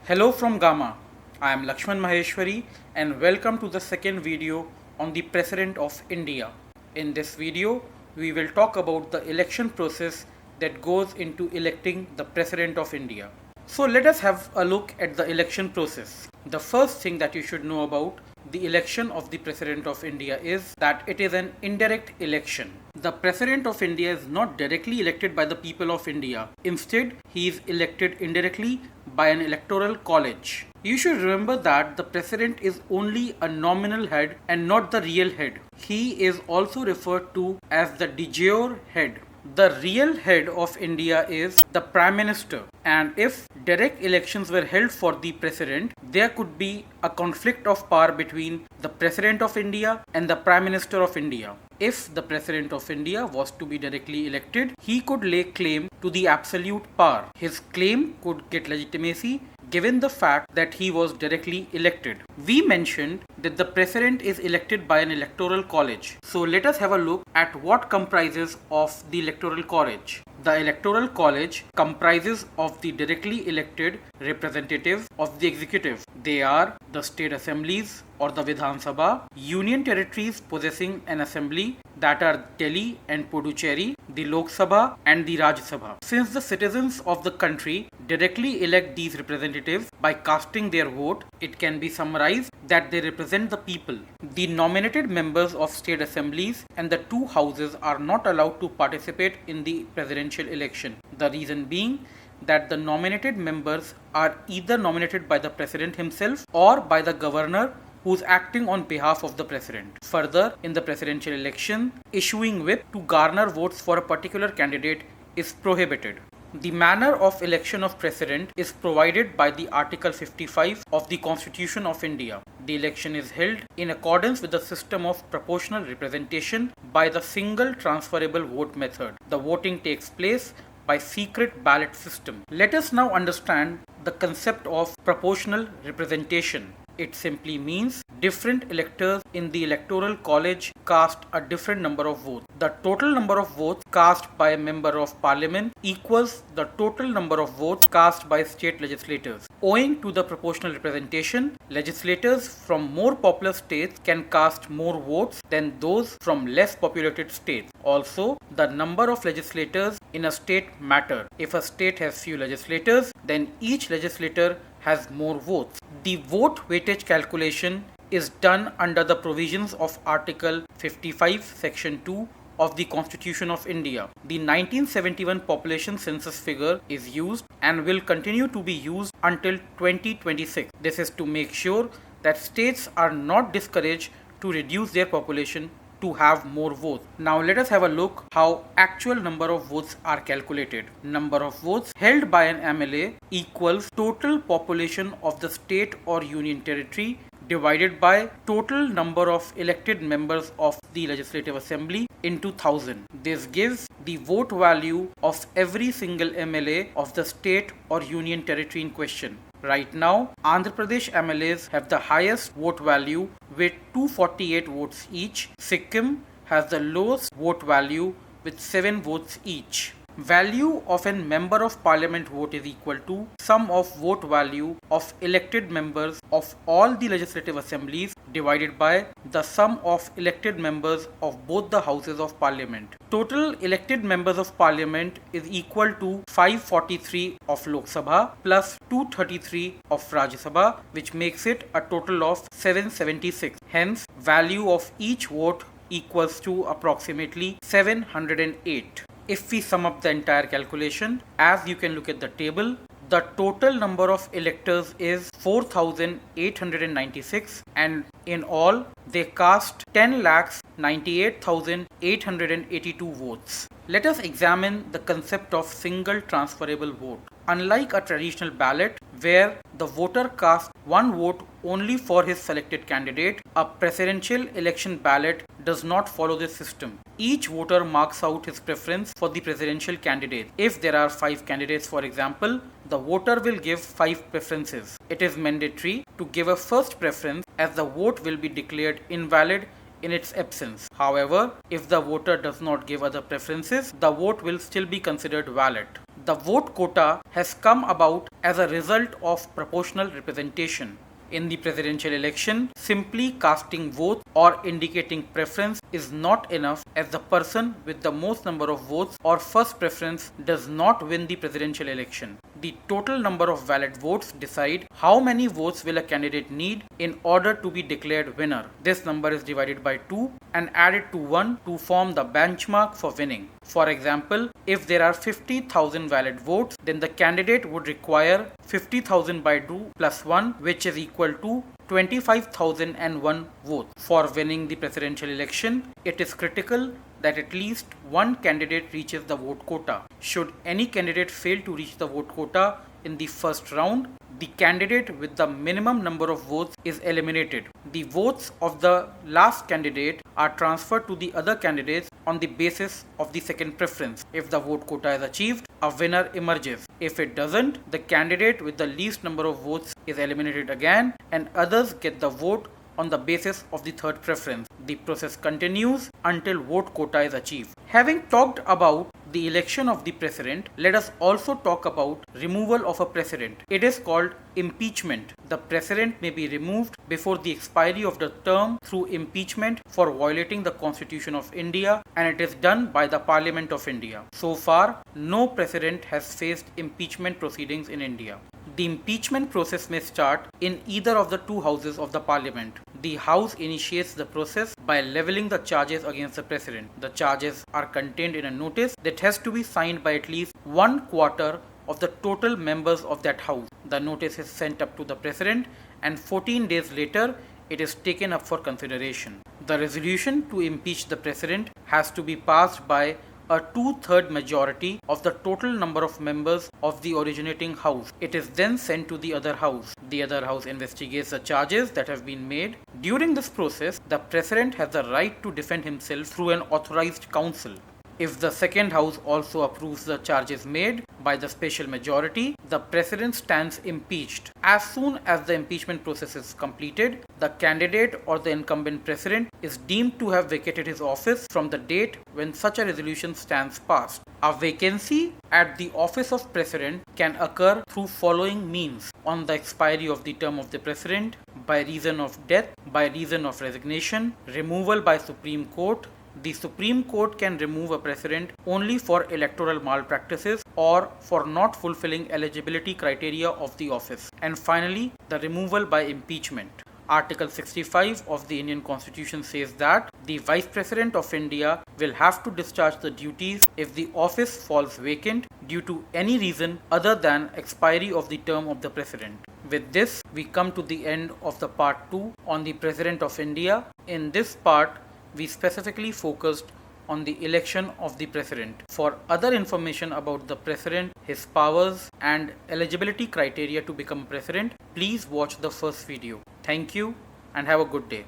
Hello from Gamma. I am Lakshman Maaheshwary and welcome to the second video on the President of India. In this video, we will talk about the election process that goes into electing the President of India. So let us have a look at the election process. The first thing that you should know about the election of the President of India is that it is an indirect election. The President of India is not directly elected by the people of India. Instead, he is elected indirectly by an electoral college. You should remember that the President is only a nominal head and not the real head. He is also referred to as the de jure head. The real head of India is the Prime Minister, and if direct elections were held for the President, there could be a conflict of power between the President of India and the Prime Minister of India. If the President of India was to be directly elected, he could lay claim to the absolute power. His claim could get legitimacy given the fact that he was directly elected. We mentioned that the President is elected by an electoral college. So let us have a look at what comprises of the electoral college. The electoral college comprises of the directly elected representatives of the executive. They are the state assemblies or the Vidhan Sabha, union territories possessing an assembly that are Delhi and Puducherry, the Lok Sabha and the Raj Sabha. Since the citizens of the country directly elect these representatives by casting their vote, it can be summarized that they represent the people. The nominated members of state assemblies and the two houses are not allowed to participate in the presidential election. The reason being that the nominated members are either nominated by the president himself or by the governor who is acting on behalf of the president. Further, in the presidential election, issuing whip to garner votes for a particular candidate is prohibited. The manner of election of president is provided by the Article 55 of the Constitution of India. The election is held in accordance with the system of proportional representation by the single transferable vote method. The voting takes place by secret ballot system. Let us now understand the concept of proportional representation. It simply means different electors in the electoral college cast a different number of votes. The total number of votes cast by a member of parliament equals the total number of votes cast by state legislators. Owing to the proportional representation, legislators from more populous states can cast more votes than those from less populated states. Also, the number of legislators in a state matter. If a state has few legislators, then each legislator has more votes. The vote weightage calculation is done under the provisions of Article 55 Section 2 of the Constitution of India. The 1971 population census figure is used and will continue to be used until 2026. This is to make sure that states are not discouraged to reduce their population to have more votes. Now let us have a look how actual number of votes are calculated. Number of votes held by an MLA equals total population of the state or union territory divided by total number of elected members of the Legislative Assembly into 1000. This gives the vote value of every single MLA of the state or union territory in question. Right now, Andhra Pradesh MLAs have the highest vote value with 248 votes each. Sikkim has the lowest vote value with 7 votes each. Value of a member of parliament vote is equal to sum of vote value of elected members of all the legislative assemblies divided by the sum of elected members of both the houses of parliament. Total elected members of parliament is equal to 543 of Lok Sabha plus 233 of Raj Sabha, which makes it a total of 776. Hence, value of each vote equals to approximately 708. If we sum up the entire calculation, as you can look at the table, the total number of electors is 4,896 and in all they cast 10,98,882 votes. Let us examine the concept of single transferable vote. Unlike a traditional ballot where the voter casts one vote only for his selected candidate, a presidential election ballot does not follow this system. Each voter marks out his preference for the presidential candidate. If there are 5 candidates, for example, the voter will give 5 preferences. It is mandatory to give a first preference as the vote will be declared invalid in its absence. However, if the voter does not give other preferences, the vote will still be considered valid. The vote quota has come about as a result of proportional representation. In the presidential election, simply casting votes or indicating preference is not enough, as the person with the most number of votes or first preference does not win the presidential election. The total number of valid votes decide how many votes will a candidate need in order to be declared winner. This number is divided by 2 and added to 1 to form the benchmark for winning. For example, if there are 50,000 valid votes, then the candidate would require 50,000 by 2 plus 1, which is equal to 25,001 votes. For winning the presidential election, it is critical that at least one candidate reaches the vote quota. Should any candidate fail to reach the vote quota in the first round, the candidate with the minimum number of votes is eliminated. The votes of the last candidate are transferred to the other candidates on the basis of the second preference. If the vote quota is achieved, a winner emerges. If it doesn't, the candidate with the least number of votes is eliminated again, and others get the vote on the basis of the third preference. The process continues until vote quota is achieved. Having talked about the election of the president, let us also talk about removal of a president. It is called impeachment. The president may be removed before the expiry of the term through impeachment for violating the Constitution of India, and it is done by the Parliament of India. So far, no president has faced impeachment proceedings in India. The impeachment process may start in either of the two houses of the parliament. The house initiates the process by levelling the charges against the president. The charges are contained in a notice that has to be signed by at least 1/4 of the total members of that house. The notice is sent up to the president, and 14 days later it is taken up for consideration. The resolution to impeach the president has to be passed by a 2/3 majority of the total number of members of the originating house. It is then sent to the other house. The other house investigates the charges that have been made. During this process, the president has the right to defend himself through an authorized counsel. If the second house also approves the charges made by the special majority, the president stands impeached. As soon as the impeachment process is completed, the candidate or the incumbent president is deemed to have vacated his office from the date when such a resolution stands passed. A vacancy at the office of president can occur through following means: on the expiry of the term of the president, by reason of death, by reason of resignation, removal by Supreme Court. The Supreme Court can remove a president only for electoral malpractices or for not fulfilling eligibility criteria of the office. And finally, the removal by impeachment. Article 65 of the Indian Constitution says that the Vice President of India will have to discharge the duties if the office falls vacant due to any reason other than expiry of the term of the President. With this, we come to the end of the part 2 on the President of India. In this part, we specifically focused on the election of the president. For other information about the president, his powers and eligibility criteria to become president, please watch the first video. Thank you and have a good day.